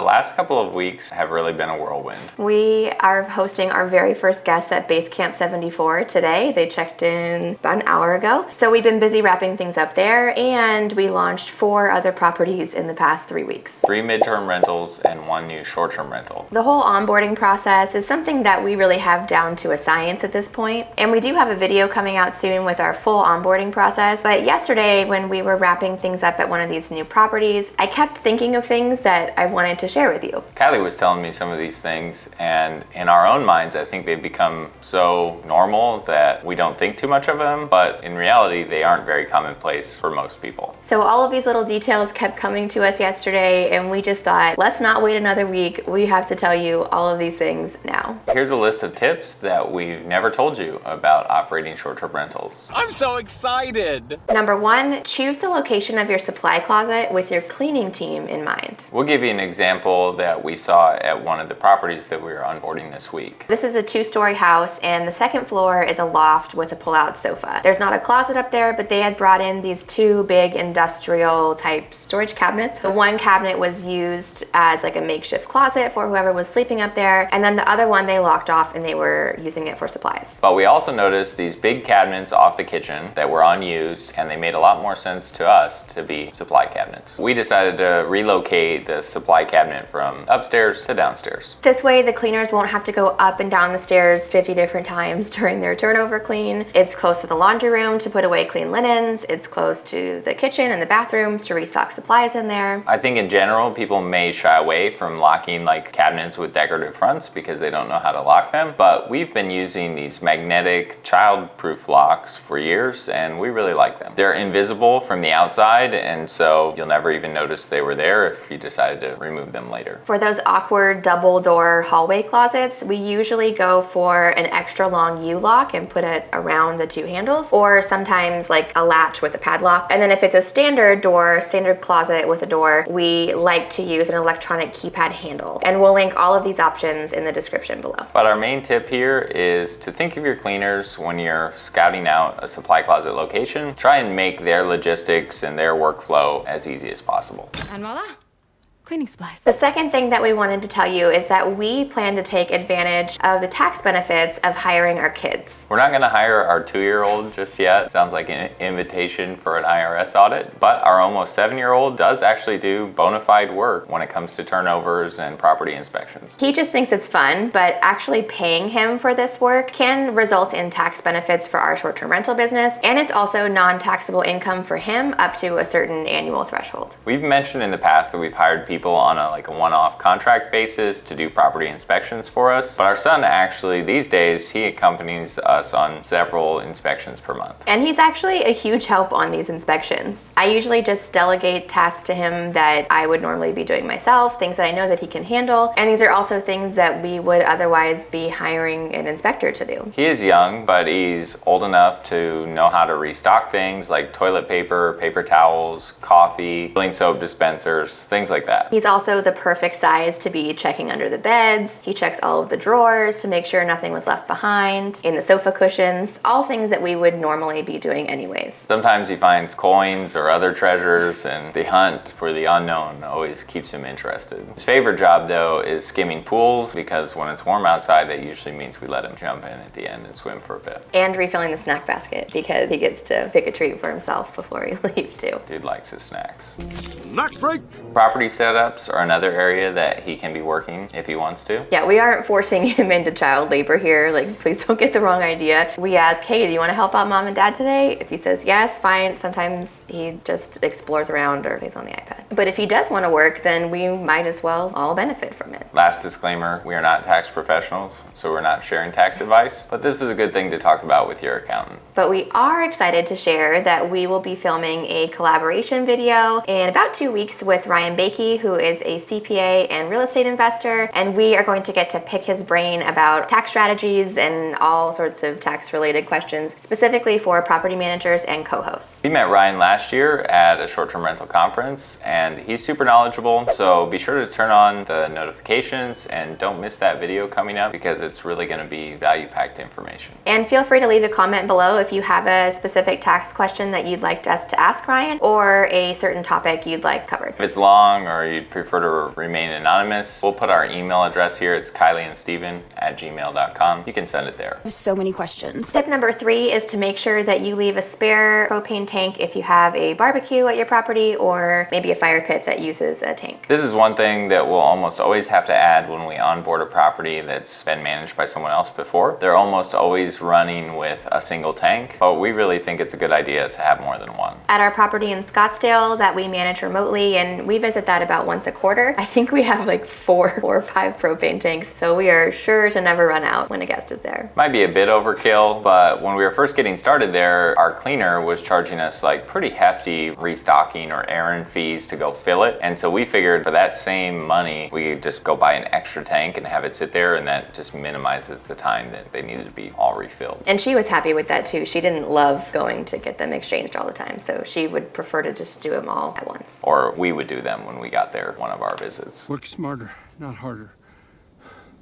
last couple of weeks have really been a whirlwind. We are hosting our very first guests at Base Camp 74 today. They checked in about an hour ago. So we've been busy wrapping things up there, and we launched 4 other properties in the past 3 weeks. 3 midterm rentals and 1 new short-term rental. The whole onboarding process is something that we really have down to a science at this point. And we do have a video coming out soon with our full onboarding process. But yesterday, when we were wrapping things up at one of these new properties, I kept thinking of things that I wanted to share with you. Kylie was telling me some of these things, and in our own minds, I think they've become so normal that we don't think too much of them, but in reality, they aren't very commonplace for most people. So all of these little details kept coming to us yesterday, and we just thought, let's not wait another week. We have to tell you all of these things now. Here's a list of tips that we've never told you about operating short-term rentals. I'm so excited! Number 1, choose the location of your supply closet with your cleaning team in mind. We'll give you an example that we saw at one of the properties that we were onboarding this week. This is a 2-story house, and the second floor is a loft with a pull-out sofa. There's not a closet up there, but they had brought in these 2 big industrial type storage cabinets. The one cabinet was used as like a makeshift closet for whoever was sleeping up there, and then the other one they locked off and they were using it for supplies. But we also noticed these big cabinets off the kitchen that were unused, and they made a lot more sense to us to be supply cabinets. We decided to relocate the supply cabinet from upstairs to downstairs. This way the cleaners won't have to go up and down the stairs 50 different times during their turnover clean. It's close to the laundry room to put away clean linens. It's close to the kitchen and the bathrooms to restock supplies in there. I think in general, people may shy away from locking like cabinets with decorative fronts because they don't know how to lock them, but we've been using these magnetic child-proof locks for years, and we really like them. They're invisible from the outside, and so you'll never even notice they were there if you decided to remove them later. For those awkward double door hallway closets, we usually go for an extra long U-lock and put it around the 2 handles, or sometimes like a latch with a padlock. And then if it's a standard door, standard closet with a door, we like to use an electronic keypad handle. And we'll link all of these options in the description below. But our main tip here is to think of your cleaners when you're scouting out a supply closet location. Try and make their logistics and their workflow as easy as possible. And voila, cleaning supplies. The second thing that we wanted to tell you is that we plan to take advantage of the tax benefits of hiring our kids. We're not going to hire our 2-year-old just yet. Sounds like an invitation for an IRS audit, but our almost 7-year-old does actually do bona fide work when it comes to turnovers and property inspections. He just thinks it's fun, but actually paying him for this work can result in tax benefits for our short-term rental business, and it's also non-taxable income for him up to a certain annual threshold. We've mentioned in the past that we've hired people on a one-off contract basis to do property inspections for us, but our son actually these days he accompanies us on several inspections per month. And he's actually a huge help on these inspections. I usually just delegate tasks to him that I would normally be doing myself, things that I know that he can handle, and these are also things that we would otherwise be hiring an inspector to do. He is young, but he's old enough to know how to restock things like toilet paper, paper towels, coffee, clean soap dispensers, things like that. He's also the perfect size to be checking under the beds. He checks all of the drawers to make sure nothing was left behind, in the sofa cushions, all things that we would normally be doing anyways. Sometimes he finds coins or other treasures, and the hunt for the unknown always keeps him interested. His favorite job though is skimming pools, because when it's warm outside that usually means we let him jump in at the end and swim for a bit. And refilling the snack basket because he gets to pick a treat for himself before he leaves too. Dude likes his snacks. Snack break! Property setups are another area that he can be working if he wants to. Yeah, we aren't forcing him into child labor here. Like, please don't get the wrong idea. We ask, hey, do you want to help out mom and dad today? If he says yes, fine. Sometimes he just explores around or plays on the iPad. But if he does want to work, then we might as well all benefit from it. Last disclaimer, we are not tax professionals, so we're not sharing tax advice, but this is a good thing to talk about with your accountant. But we are excited to share that we will be filming a collaboration video in about 2 weeks with Ryan Bakey, who is a CPA and real estate investor, and we are going to get to pick his brain about tax strategies and all sorts of tax-related questions, specifically for property managers and co-hosts. We met Ryan last year at a short-term rental conference, and he's super knowledgeable, so be sure to turn on the notifications and don't miss that video coming up because it's really going to be value-packed information. And feel free to leave a comment below if you have a specific tax question that you'd like us to ask Ryan or a certain topic you'd like covered. If it's long or you'd prefer to remain anonymous, we'll put our email address here. It's kylieandsteven@gmail.com. You can send it there. So many questions. Tip number 3 is to make sure that you leave a spare propane tank if you have a barbecue at your property or maybe a fire pit that uses a tank. This is one thing that we'll almost always have to add when we onboard a property that's been managed by someone else before. They're almost always running with a single tank, but we really think it's a good idea to have more than one. At our property in Scottsdale that we manage remotely, and we visit that about once a quarter, I think we have like 4 or 5 propane tanks, so we are sure to never run out when a guest is there. Might be a bit overkill, but when we were first getting started there, our cleaner was charging us like pretty hefty restocking or errand fees to go fill it. And so we figured for that same money, we could just go buy an extra tank and have it sit there, and that just minimizes the time that they needed to be all refilled. And she was happy with that too. She didn't love going to get them exchanged all the time, so she would prefer to just do them all at once. Or we would do them when we got there one of our visits. Work smarter, not harder.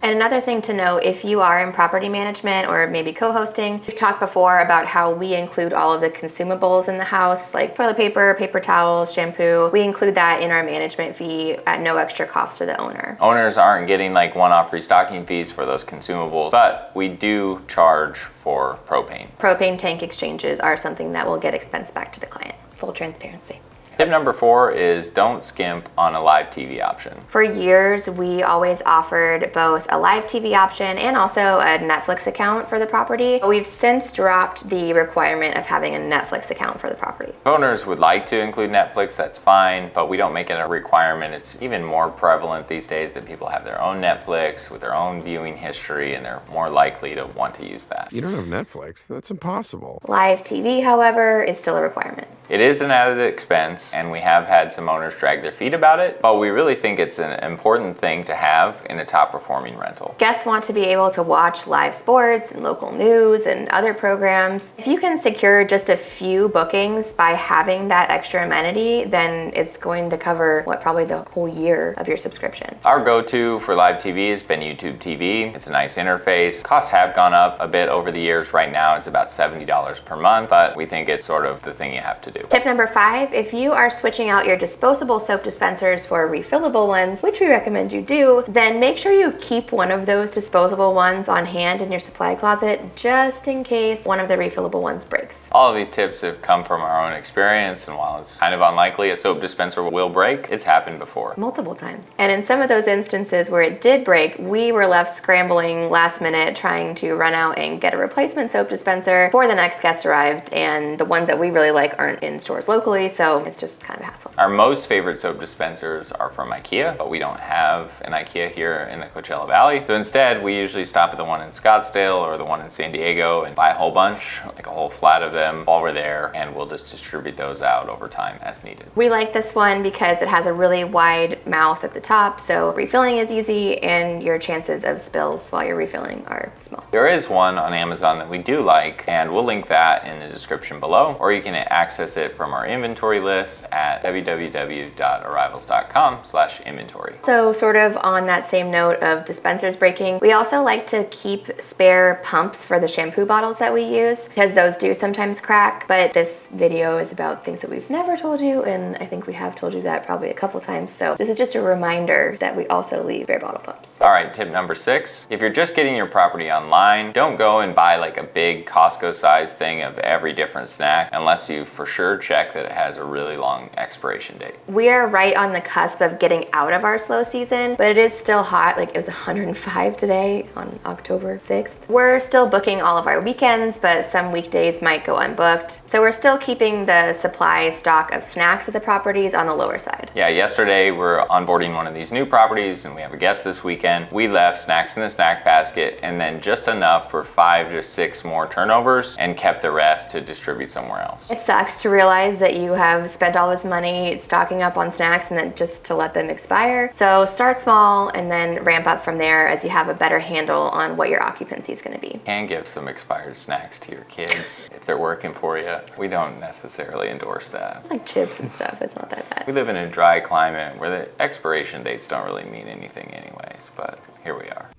And another thing to note, if you are in property management or maybe co-hosting, we've talked before about how we include all of the consumables in the house, like toilet paper, paper towels, shampoo. We include that in our management fee at no extra cost to the owner. Owners aren't getting like one-off restocking fees for those consumables, but we do charge for propane. Propane tank exchanges are something that will get expensed back to the client. Full transparency. Tip number 4 is don't skimp on a live TV option. For years, we always offered both a live TV option and also a Netflix account for the property. We've since dropped the requirement of having a Netflix account for the property. If owners would like to include Netflix, that's fine, but we don't make it a requirement. It's even more prevalent these days that people have their own Netflix with their own viewing history, and they're more likely to want to use that. You don't have Netflix. That's impossible. Live TV, however, is still a requirement. It is an added expense, and we have had some owners drag their feet about it, but we really think it's an important thing to have in a top performing rental. Guests want to be able to watch live sports and local news and other programs. If you can secure just a few bookings by having that extra amenity, then it's going to cover probably the whole year of your subscription. Our go-to for live TV has been YouTube TV. It's a nice interface. Costs have gone up a bit over the years. Right now it's about $70 per month, but we think it's sort of the thing you have to do. Tip number 5, if you are switching out your disposable soap dispensers for refillable ones, which we recommend you do, then make sure you keep one of those disposable ones on hand in your supply closet just in case one of the refillable ones breaks. All of these tips have come from our own experience, and while it's kind of unlikely a soap dispenser will break, it's happened before. Multiple times. And in some of those instances where it did break, we were left scrambling last minute trying to run out and get a replacement soap dispenser before the next guest arrived, and the ones that we really like aren't in stores locally, so it's just kind of a hassle. Our most favorite soap dispensers are from IKEA, but we don't have an IKEA here in the Coachella Valley. So instead, we usually stop at the one in Scottsdale or the one in San Diego and buy a whole bunch, like a whole flat of them while we're there, and we'll just distribute those out over time as needed. We like this one because it has a really wide mouth at the top, so refilling is easy and your chances of spills while you're refilling are small. There is one on Amazon that we do like, and we'll link that in the description below, or you can access it from our inventory list at www.arrivals.com/inventory. So sort of on that same note of dispensers breaking, we also like to keep spare pumps for the shampoo bottles that we use because those do sometimes crack, but this video is about things that we've never told you, and I think we have told you that probably a couple times, so this is just a reminder that we also leave spare bottle pumps. All right, tip number 6, if you're just getting your property online, don't go and buy like a big Costco size thing of every different snack unless you for sure check that it has a really long expiration date. We are right on the cusp of getting out of our slow season, but it is still hot. Like it was 105 today on October 6th. We're still booking all of our weekends, but some weekdays might go unbooked. So we're still keeping the supply stock of snacks at the properties on the lower side. Yeah, yesterday we're onboarding one of these new properties and we have a guest this weekend. We left snacks in the snack basket and then just enough for 5 to 6 more turnovers and kept the rest to distribute somewhere else. It sucks to realize that you have spent all this money stocking up on snacks and then just to let them expire. So start small and then ramp up from there as you have a better handle on what your occupancy is going to be. You can give some expired snacks to your kids if they're working for you. We don't necessarily endorse that. It's like chips and stuff. It's not that bad. We live in a dry climate where the expiration dates don't really mean anything anyways, but here we are.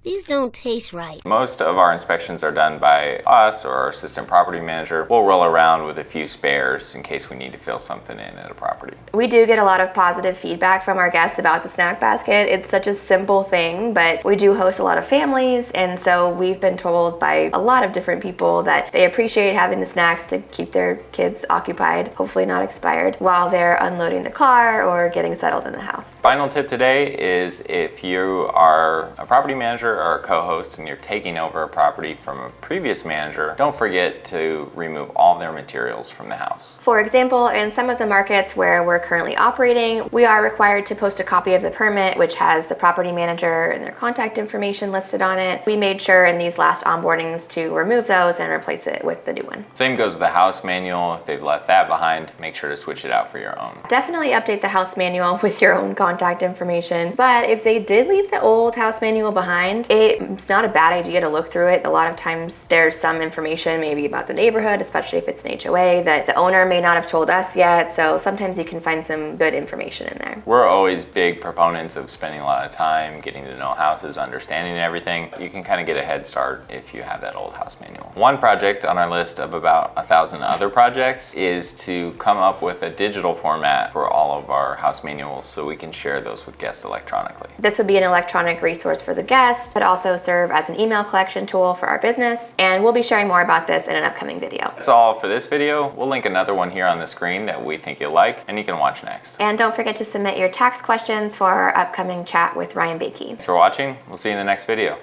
These don't taste right. Most of our inspections are done by us or our assistant property manager. We'll roll around with a few spares in case we need to fill something in at a property. We do get a lot of positive feedback from our guests about the snack basket. It's such a simple thing, but we do host a lot of families, and so we've been told by a lot of different people that they appreciate having the snacks to keep their kids occupied, hopefully not expired, while they're unloading the car or getting settled in the house. Final tip today is if you are a property manager or a co-host and you're taking over a property from a previous manager, don't forget to remove all their materials from the house. For example, in some of the markets where we're currently operating, we are required to post a copy of the permit, which has the property manager and their contact information listed on it. We made sure in these last onboardings to remove those and replace it with the new one. Same goes with the house manual. If they've left that behind, make sure to switch it out for your own. Definitely update the house manual with your own contact information, but if they did leave the old house manual behind, it's not a bad idea to look through it. A lot of times there's some information maybe about the neighborhood, especially if it's an HOA, that the owner may not have told us yet, so sometimes you can find some good information in there. We're always big proponents of spending a lot of time getting to know houses, understanding everything. You can kind of get a head start if you have that old house manual. One project on our list of about 1,000 other projects is to come up with a digital format for all of our house manuals so we can share those with guests electronically. This would be an electronic resource for the guest, but also serve as an email collection tool for our business, and we'll be sharing more about this in an upcoming video. That's all for this video. We'll link another one here on the screen that we think you'll like, and you can watch next. And don't forget to submit your tax questions for our upcoming chat with Ryan Bakey. Thanks for watching. We'll see you in the next video.